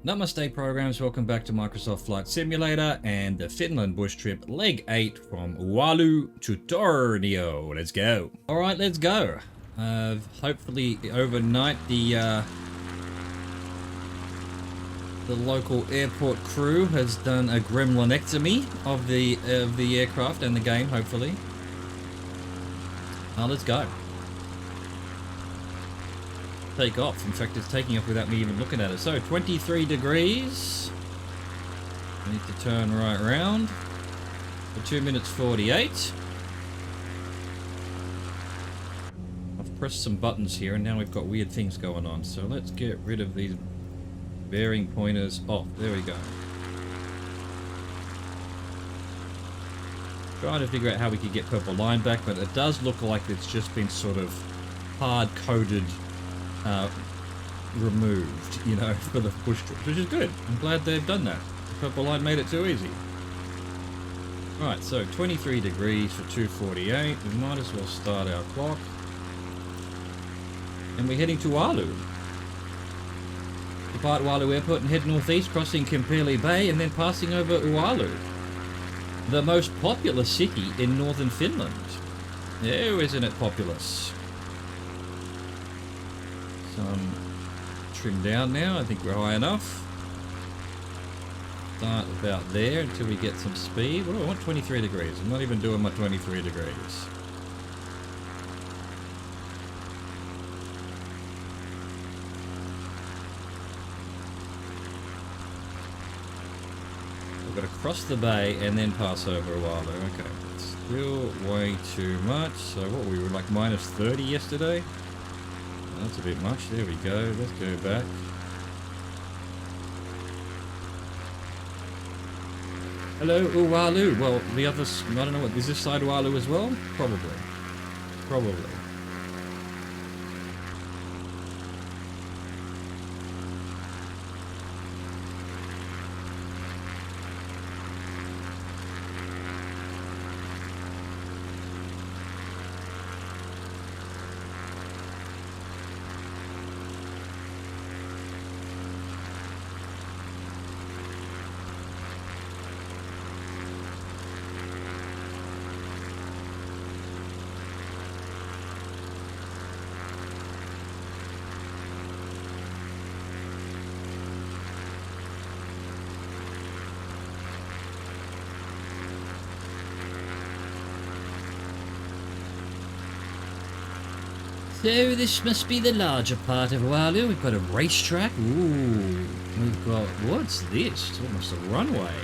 Namaste programs, welcome back to Microsoft Flight Simulator and the Finland Bush Trip Leg 8 from Oulu to Tornio. Let's go. Alright, let's go. Hopefully overnight the local airport crew has done a gremlinectomy of the aircraft and the game, hopefully. Let's go. Take off. In fact, it's taking off without me even looking at it. So 23 degrees. I need to turn right round for 2 minutes 48. I've pressed some buttons here and now we've got weird things going on. So let's get rid of these bearing pointers off. There we go. Trying to figure out how we could get purple line back, but it does look like it's just been sort of hard-coded removed, you know, for the push trips, which is good. I'm glad they've done that. The purple line made it too easy. Right, so 23 degrees for 2:48. We might as well start our clock. And we're heading to Oulu. Depart Oulu Airport and head northeast, crossing Kempele Bay and then passing over Oulu, the most populous city in northern Finland. Oh, isn't it populous? Trim down now. I think we're high enough. Start about there until we get some speed. What do I want? 23 degrees. I'm not even doing my 23 degrees. We've got to cross the bay and then pass over Oulu. Okay, still way too much. So what we were like minus 30 yesterday. That's a bit much. There we go. Let's go back. Hello, Oulu. Well, the other... I don't know what... Is this side Oulu as well? Probably. Probably. So this must be the larger part of Oulu. We've got a racetrack. Ooh, we've got... What's this? It's almost a runway.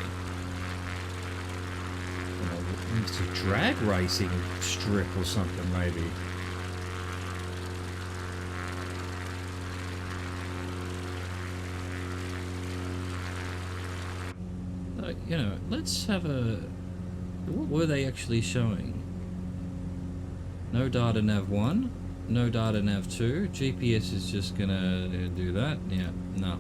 Oh, it's a drag racing strip or something, maybe. You know, let's have a... What were they actually showing? No data nav 1. No data nav 2. GPS is just gonna do that. Yeah, no.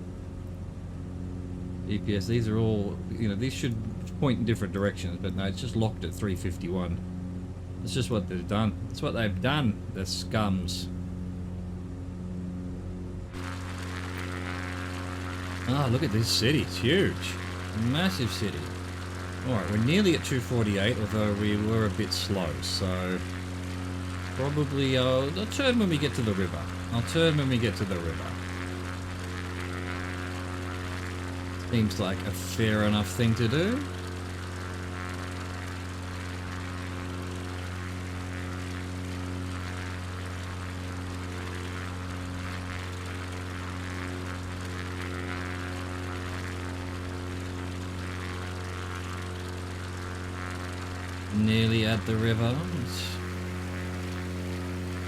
GPS, these are all, you know, these should point in different directions, but no, it's just locked at 351. That's just what they've done. That's what they've done, the scums. Ah, look at this city. It's huge. Massive city. Alright, we're nearly at 248, although we were a bit slow, so... Probably, I'll turn when we get to the river. I'll turn when we get to the river. Seems like a fair enough thing to do. Nearly at the river.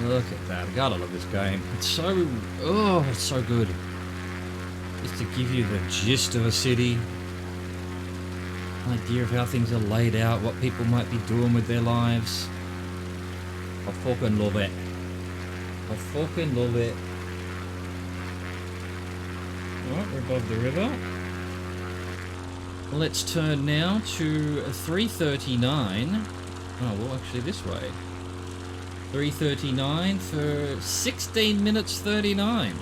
Look at that. I gotta love this game. It's so... Oh, it's so good. Just to give you the gist of a city. Idea of how things are laid out, what people might be doing with their lives. I fucking love it. I fucking love it. Alright, we're above the river. Let's turn now to 339. Oh, well, actually this way. 3:39 for 16 minutes 39.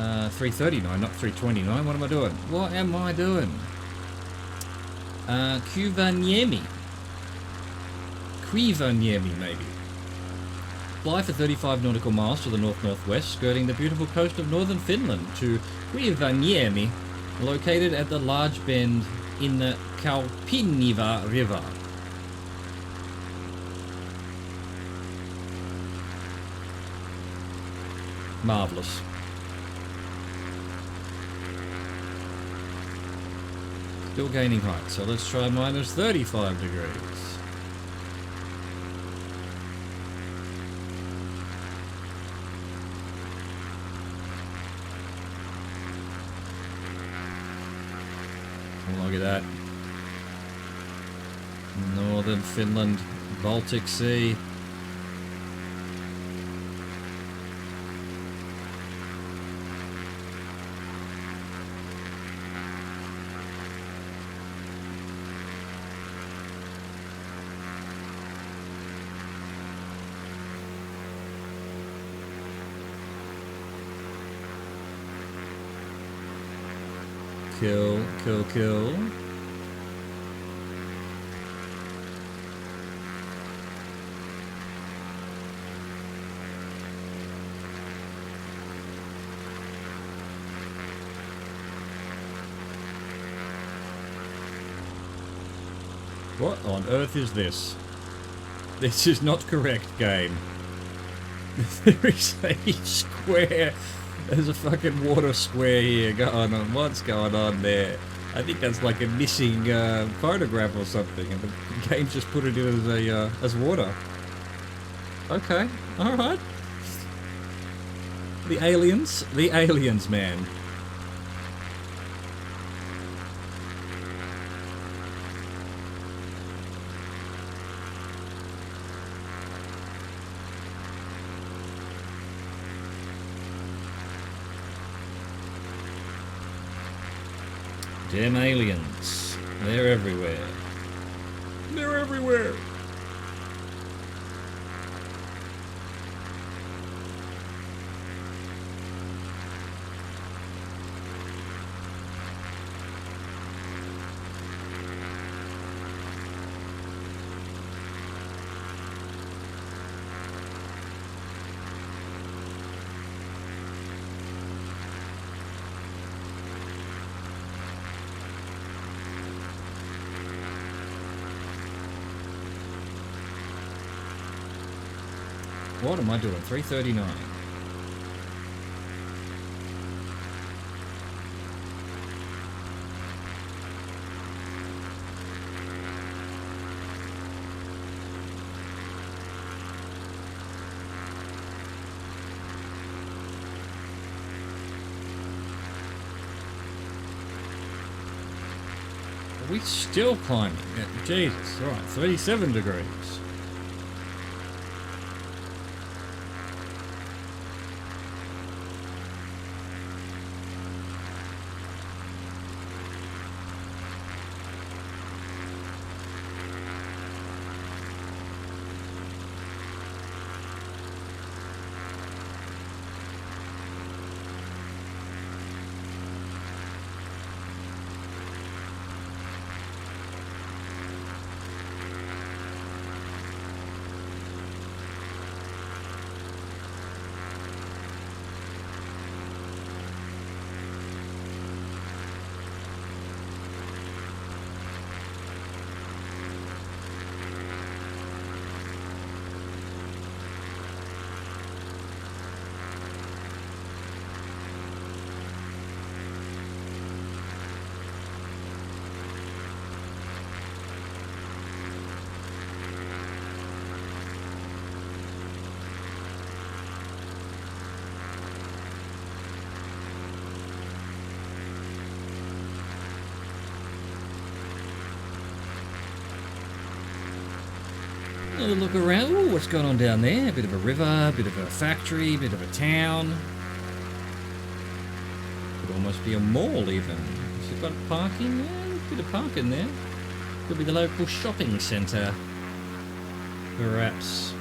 339, not 329. What am I doing? What am I doing? Kuvaniemi. Quivaniemi, maybe. Fly for 35 nautical miles to the north-northwest, skirting the beautiful coast of northern Finland to Quivaniemi, located at the large bend in the Kaupiniva River. Marvellous. Still gaining height, so let's try minus 35 degrees. Look at that. Northern Finland, Baltic Sea. Kill, kill, kill. What on earth is this? This is not correct, game. There is a square. There's a fucking water square here going on. What's going on there? I think that's like a missing photograph or something, and the game just put it in as water. Okay, all right. The aliens, man. Damn aliens. They're everywhere. They're everywhere. What am I doing? 339. Are we still climbing? Yeah, Jesus, all right, 37 degrees. Another look around. Ooh, what's going on down there? A bit of a river, a bit of a factory, a bit of a town. Could almost be a mall even. Has it got parking? Yeah, a bit of parking there. Could be the local shopping centre. Perhaps.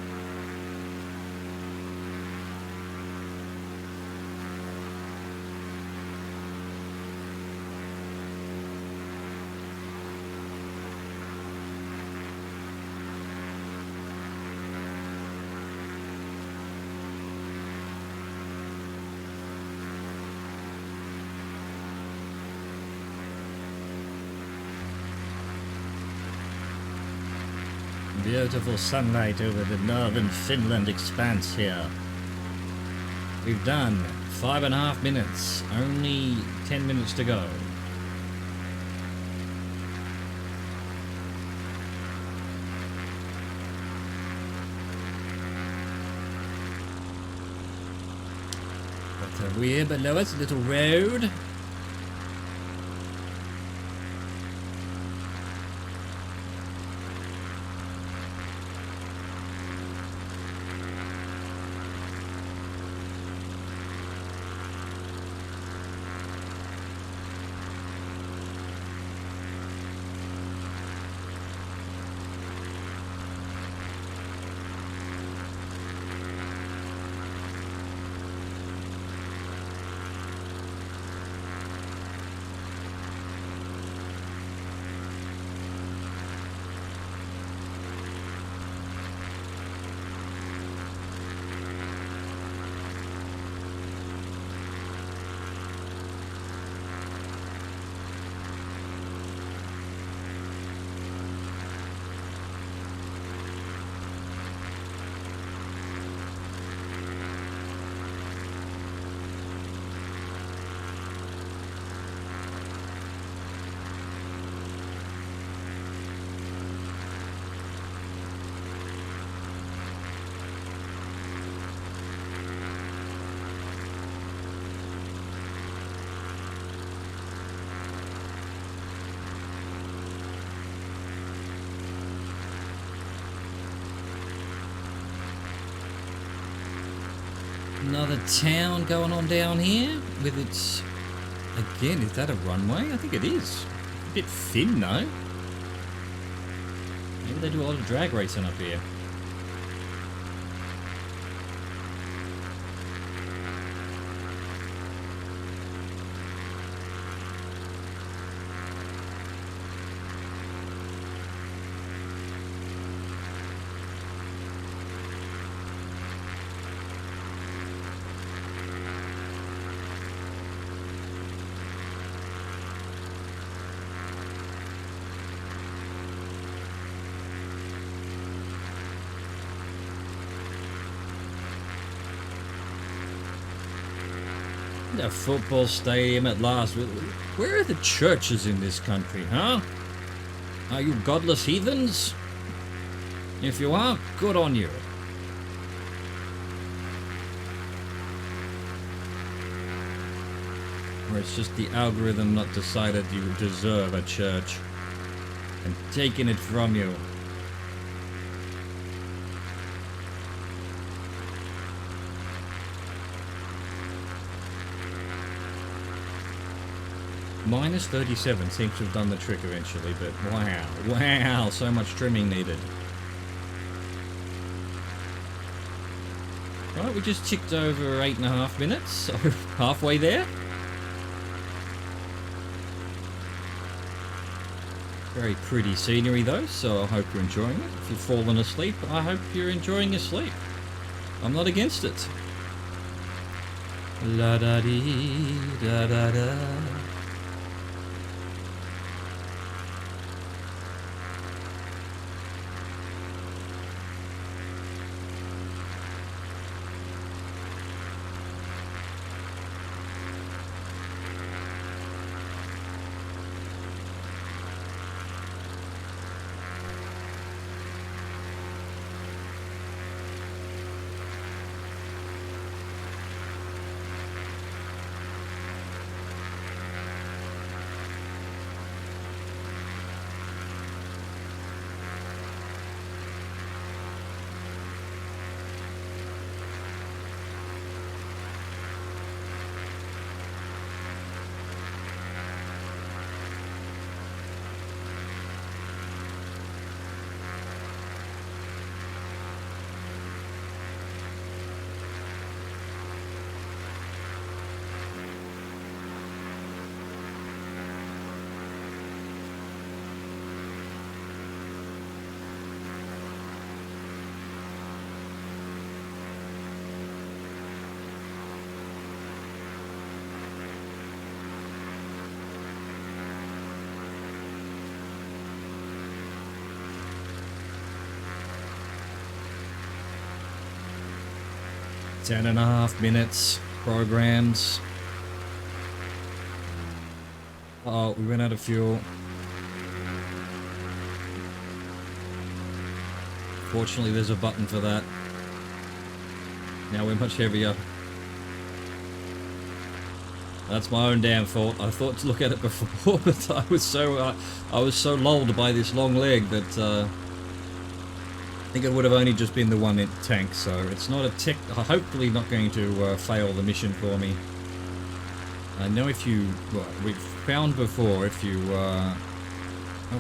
Beautiful sunlight over the northern Finland expanse here. We've done 5.5 minutes, only 10 minutes to go. But we're below us, a little road. Another town going on down here with its... Again, is that a runway? I think it is. A bit thin though. Maybe they do a lot of drag racing up here. A football stadium at last. Where are the churches in this country, huh? Are you godless heathens? If you are, good on you. Or it's just the algorithm not decided you deserve a church and taking it from you. Minus 37 seems to have done the trick eventually, but wow, so much trimming needed. Right, we just ticked over 8.5 minutes, so halfway there. Very pretty scenery though, so I hope you're enjoying it. If you've fallen asleep, I hope you're enjoying your sleep. I'm not against it. La da dee da da da. 10.5 minutes programs. Oh, we ran out of fuel. Fortunately, there's a button for that. Now we're much heavier. That's my own damn fault. I thought to look at it before, but I was so lulled by this long leg that I think it would have only just been the one tank. So it's not a tech. Hopefully, not going to fail the mission for me. I know if you, well, we've found before if you. Oh,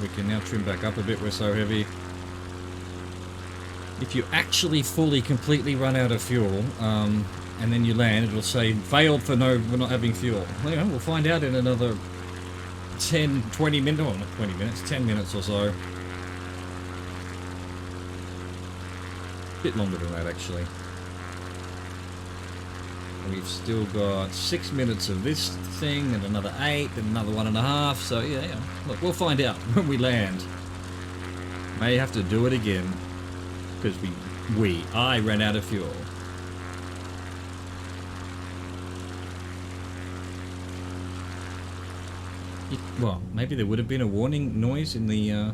we can now trim back up a bit. We're so heavy. If you actually completely run out of fuel, and then you land, it'll say failed for we're not having fuel. Well, we'll find out in another 10, 20 minutes, well, not 20 minutes, 10 minutes or so. A bit longer than that, actually. We've still got 6 minutes of this thing, and another 8, and another 1.5, so yeah. Look, we'll find out when we land. May have to do it again. Because I ran out of fuel. Well, maybe there would have been a warning noise in the,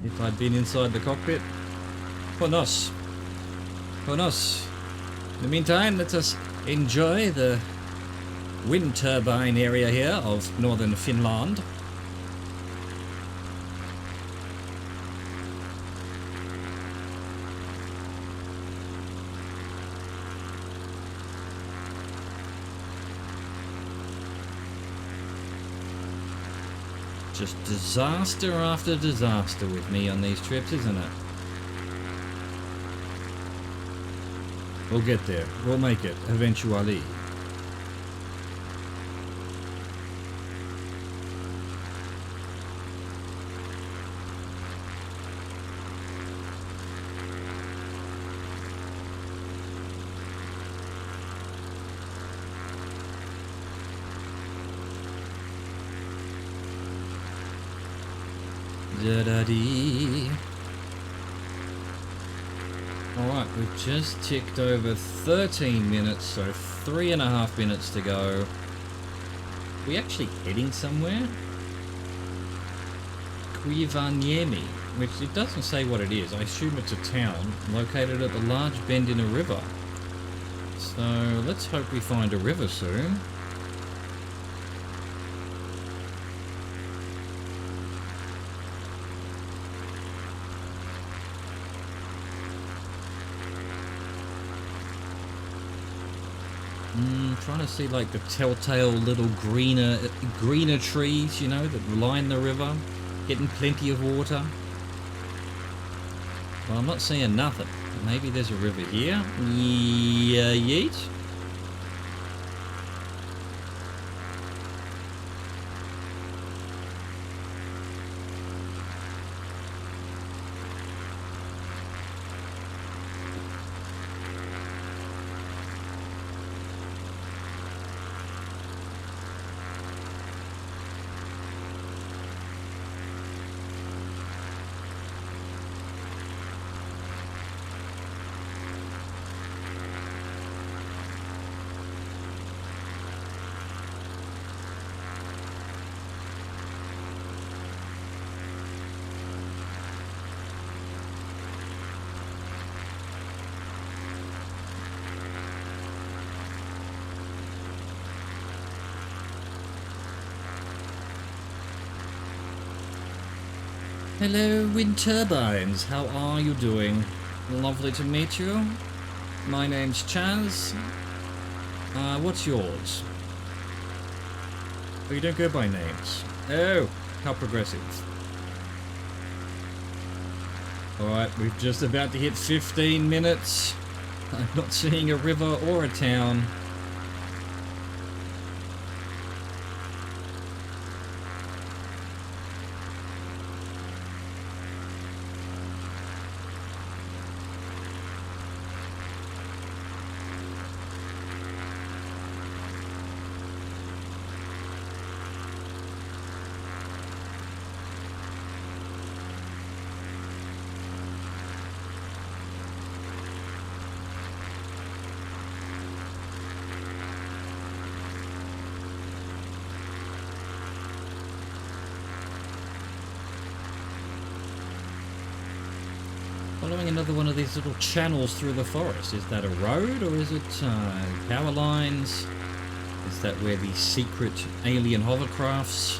if I'd been inside the cockpit. Who knows? Who knows? In the meantime, let us enjoy the wind turbine area here of northern Finland. Just disaster after disaster with me on these trips, isn't it? We'll get there. We'll make it, eventually. Da-da-dee. Alright, we've just ticked over 13 minutes, so 3.5 minutes to go. Are we actually heading somewhere? Kuivaniemi, which it doesn't say what it is. I assume it's a town located at the large bend in a river. So let's hope we find a river soon. Trying to see like the telltale little greener trees, you know, that line the river, getting plenty of water. Well, I'm not seeing nothing. Maybe there's a river here. Yeah, yeet. Hello, wind turbines. How are you doing? Lovely to meet you. My name's Chaz. What's yours? Oh, you don't go by names. Oh, how progressive. Alright, we're just about to hit 15 minutes. I'm not seeing a river or a town. showing another one of these little channels through the forest. Is that a road or is it power lines? Is that where the secret alien hovercrafts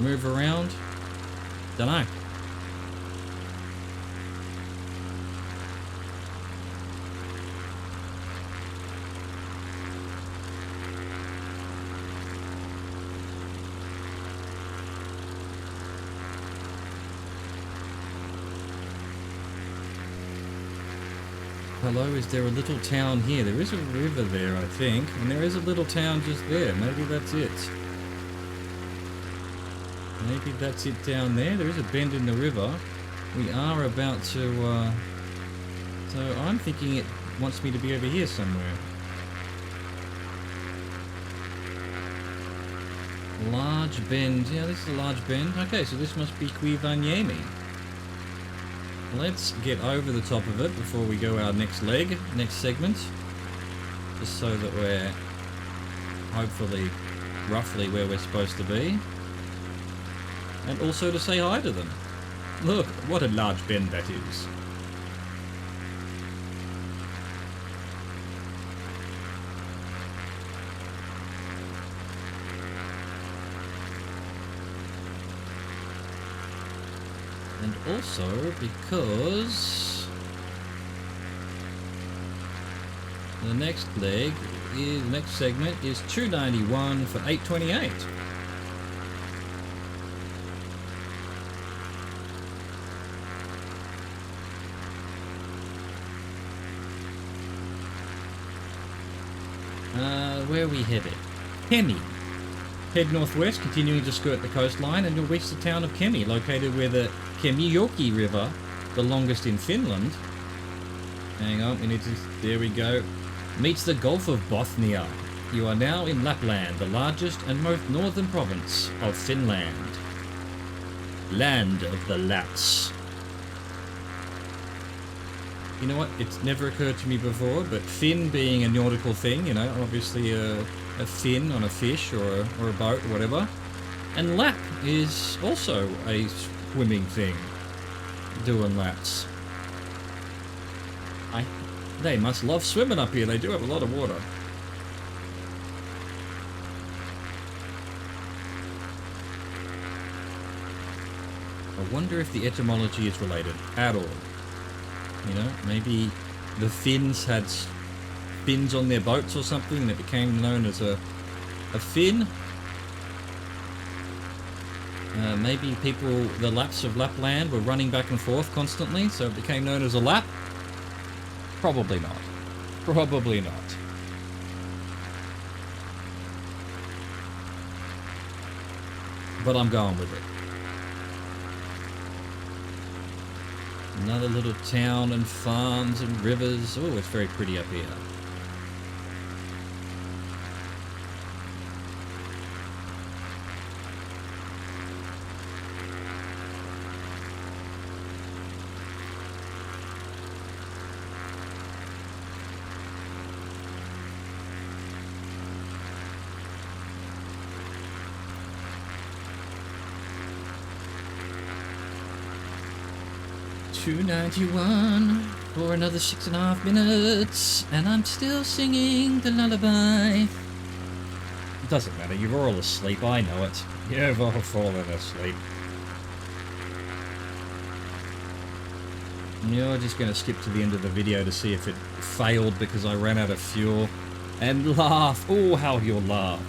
move around? Dunno. Hello, is there a little town here? There is a river there, I think, and there is a little town just there. Maybe that's it. Maybe that's it down there. There is a bend in the river. We are about to, so I'm thinking it wants me to be over here somewhere. Large bend. Yeah, this is a large bend. Okay, so this must be Quivanyemi. Let's get over the top of it before we go our next leg, next segment. Just so that we're hopefully roughly where we're supposed to be. And also to say hi to them. Look, what a large bend that is. And also because the next leg is, next segment is 291 for 828. Where are we headed? Kemi. Head northwest, continuing to skirt the coastline, and you'll reach the town of Kemi, located where the Kemijoki River, the longest in Finland. Hang on, we need to... There we go. Meets the Gulf of Bothnia. You are now in Lapland, the largest and most northern province of Finland. Land of the Laps. You know what? It's never occurred to me before, but fin being a nautical thing, you know, obviously a fin on a fish or a boat or whatever. And lap is also a swimming thing. Doing laps. They must love swimming up here. They do have a lot of water. I wonder if the etymology is related at all. You know, maybe the Finns had fins on their boats or something and it became known as a fin. Maybe people, the Laps of Lapland, were running back and forth constantly, so it became known as a lap. Probably not. Probably not. But I'm going with it. Another little town and farms and rivers. Oh, it's very pretty up here. $2.91 for another 6.5 minutes, and I'm still singing the lullaby. It doesn't matter, you're all asleep, I know it. You've all fallen asleep. You're just going to skip to the end of the video to see if it failed because I ran out of fuel. And laugh. Oh, how you'll laugh.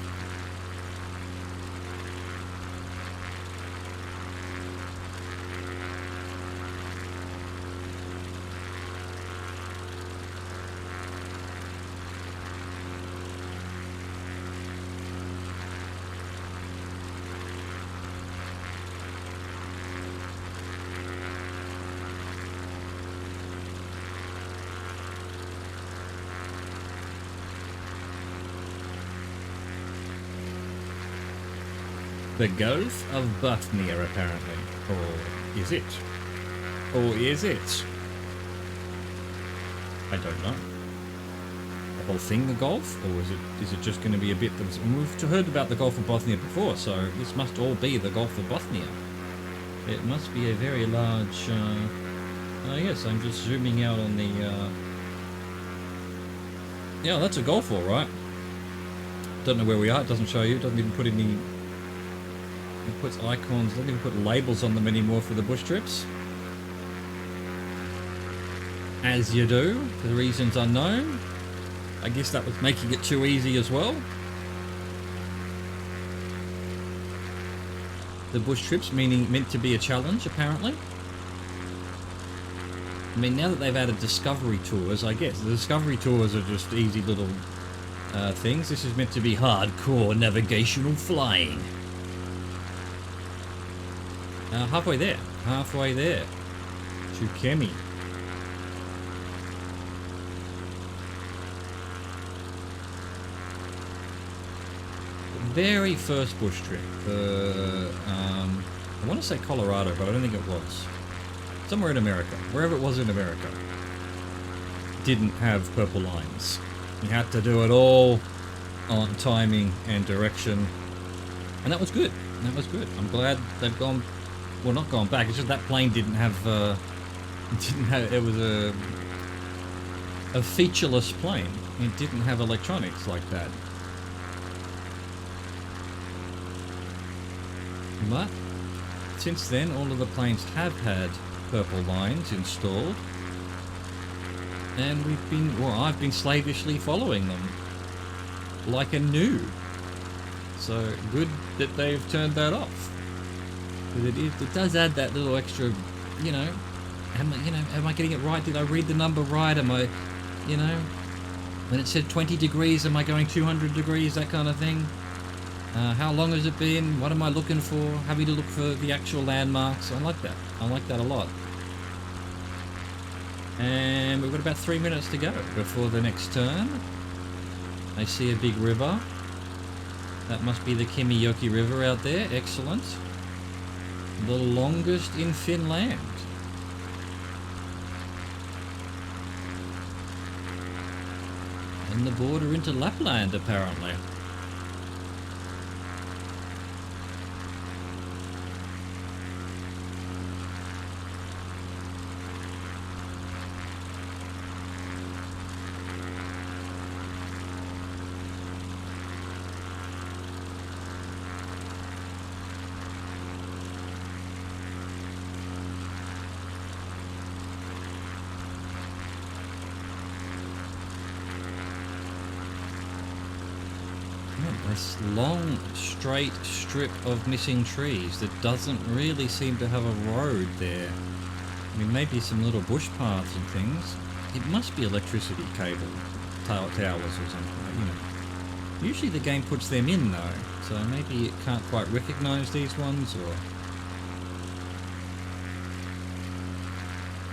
The Gulf of Bothnia, apparently. Or is it? Or is it? I don't know. The whole thing, the Gulf? Or is it just going to be a bit... We've heard about the Gulf of Bothnia before, so this must all be the Gulf of Bothnia. It must be a very large Yes, I'm just zooming out on the... Yeah, that's a golf hole, right? Don't know where we are. It doesn't show you. It doesn't even put any... It puts icons. Doesn't even put labels on them anymore for the bush trips. As you do, for reasons unknown. I guess that was making it too easy as well. The bush trips meant to be a challenge, apparently. I mean, now that they've added discovery tours, I guess the discovery tours are just easy little things. This is meant to be hardcore navigational flying. Halfway there to Kemi. Very first bush trip. I want to say Colorado, but I don't think it was. Somewhere in America, wherever it was in America, didn't have purple lines. You had to do it all on timing and direction, and that was good. That was good. I'm glad they've gone. Well, not gone back. It's just that plane didn't have. It was a featureless plane. It didn't have electronics like that. But since then, all of the planes have had purple lines installed, and I've been slavishly following them like a noob. So good that they've turned that off. But it does add that little extra, you know, am I getting it right? Did I read the number right? Am I, you know, when it said 20 degrees, am I going 200 degrees? That kind of thing. How long has it been? What am I looking for? Having to look for the actual landmarks. I like that. I like that a lot. And we've got about 3 minutes to go before the next turn. I see a big river. That must be the Kemijoki River out there. Excellent. The longest in Finland. And the border into Lapland, apparently. This long, straight strip of missing trees that doesn't really seem to have a road there. I mean, maybe some little bush paths and things. It must be electricity cable towers or something, you know. Usually the game puts them in though, so maybe it can't quite recognize these ones, or...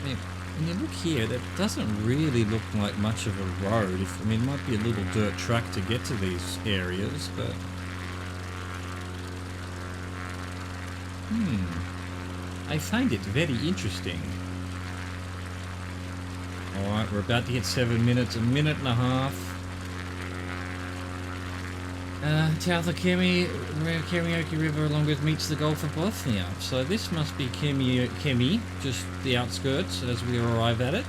I mean, when you look here, that doesn't really look like much of a road. I mean, it might be a little dirt track to get to these areas, but... I find it very interesting. Alright, we're about to hit 7 minutes, a minute and a half. South of Kemijoki River along with meets the Gulf of Bothnia. So this must be Kemi, just the outskirts as we arrive at it.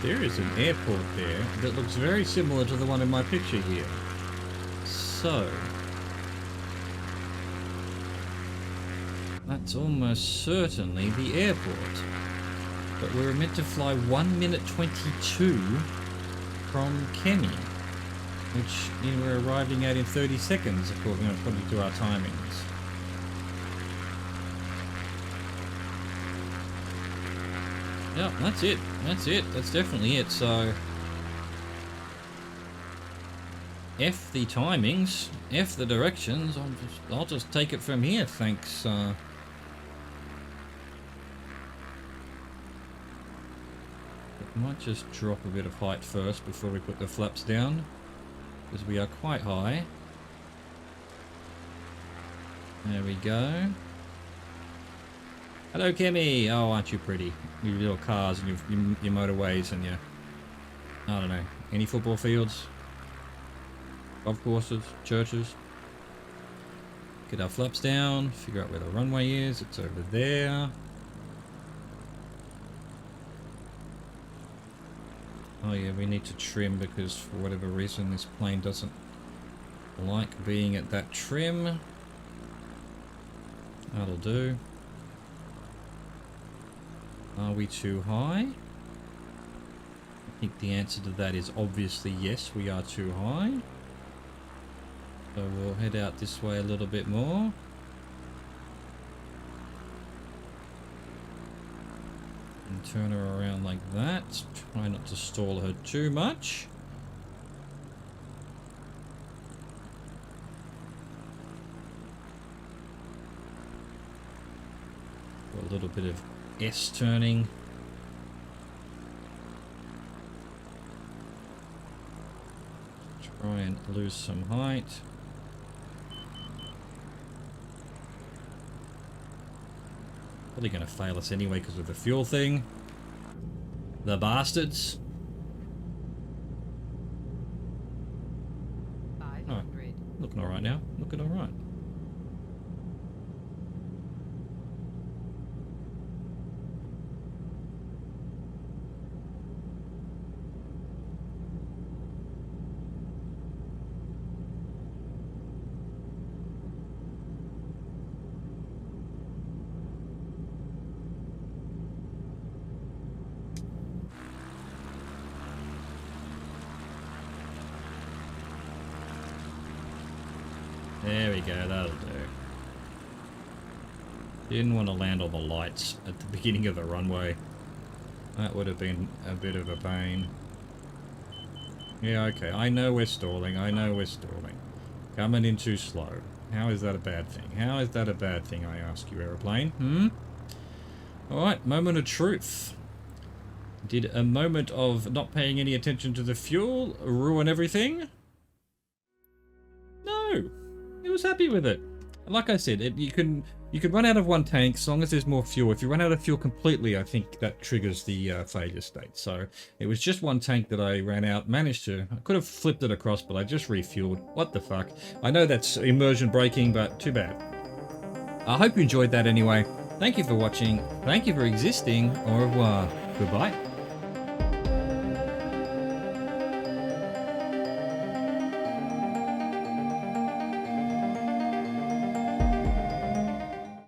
There is an airport there that looks very similar to the one in my picture here. So... that's almost certainly the airport. But we're meant to fly 1 minute 22 from Kemi, which we're arriving at in 30 seconds according to our timings. Yeah, that's it. That's it. That's definitely it. So F the timings, F the directions. I'll just take it from here. Thanks. Might just drop a bit of height first before we put the flaps down, because we are quite high. There we go. Hello, Kimmy. Oh, aren't you pretty? Your little cars and your motorways and your, I don't know, any football fields, golf courses, churches. Get our flaps down, figure out where the runway is. It's over there. Oh yeah, we need to trim because for whatever reason this plane doesn't like being at that trim. That'll do. Are we too high? I think the answer to that is obviously yes, we are too high. So we'll head out this way a little bit more. And turn her around like that. Try not to stall her too much. A little bit of S turning. Try and lose some height. Probably going to fail us anyway because of the fuel thing. The bastards. 500. Oh, looking alright now. Looking alright. There we go, that'll do. Didn't want to land on the lights at the beginning of the runway. That would have been a bit of a pain. Yeah, okay, I know we're stalling, I know we're stalling. Coming in too slow. How is that a bad thing? How is that a bad thing, I ask you, aeroplane? Alright, moment of truth. Did a moment of not paying any attention to the fuel ruin everything? No! He was happy with it. Like I said, you can run out of one tank as long as there's more fuel. If you run out of fuel completely, I think that triggers the failure state. So it was just one tank that I ran out. I could have flipped it across, but I just refueled. What the fuck? I know that's immersion braking, but too bad. I hope you enjoyed that anyway. Thank you for watching. Thank you for existing. Au revoir. Goodbye.